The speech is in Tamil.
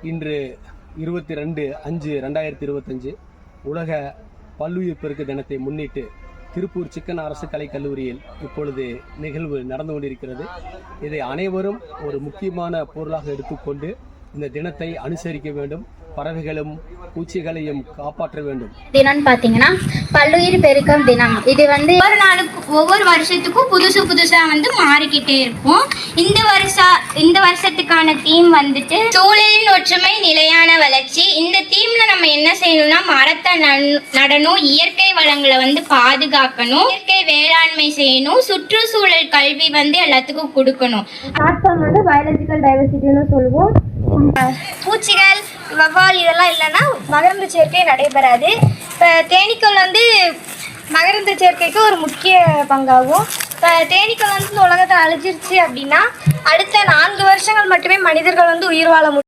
இன்று 22/5/2025 உலக பல்லுயிர் பெருக்கு தினத்தை முன்னிட்டு திருப்பூர் சிக்கன் அரசு கலைக் கல்லூரியில் இப்பொழுது நிகழ்வு நடந்து கொண்டிருக்கிறது. இதை அனைவரும் ஒரு முக்கியமான பொருளாக எடுத்துக்கொண்டு இந்த தினத்தை அனுசரிக்க வேண்டும். பறவைகளும் பூச்சிகளையும் காப்பாற்ற வேண்டும். தினம் பார்த்தீங்கன்னா பல்லுயிர் பெருக்கம் தினம். இது ஒவ்வொரு வருஷத்துக்கும் புதுசா மாறிக்கிட்டே இருக்கும். இந்த வருஷத்துக்கான தீம் சூழலின் ஒற்றுமை நிலையான வளர்ச்சி. இந்த தீம்ல நம்ம என்ன செய்யணும்னா மரத்தை நடணும், இயற்கை வளங்களை பாதுகாக்கணும், இயற்கை வேளாண்மை செய்யணும், சுற்றுச்சூழல் கல்வி எல்லாத்துக்கும் கொடுக்கணும். பயாலஜிக்கல் டைவர்சிட்டின்னு சொல்லுவோம். பூச்சிகள், வவ்வால் இதெல்லாம் இல்லைன்னா மகரந்த சேர்க்கை நடைபெறாது. இப்போ தேனீக்கள் மகரந்த சேர்க்கைக்கு ஒரு முக்கிய பங்காகும். இப்போ தேனீக்கள் இந்த உலகத்தை அழிச்சிருச்சு அப்படின்னா அடுத்த 4 வருஷங்கள் மட்டுமே மனிதர்கள் உயிர் வாழ முடியும்.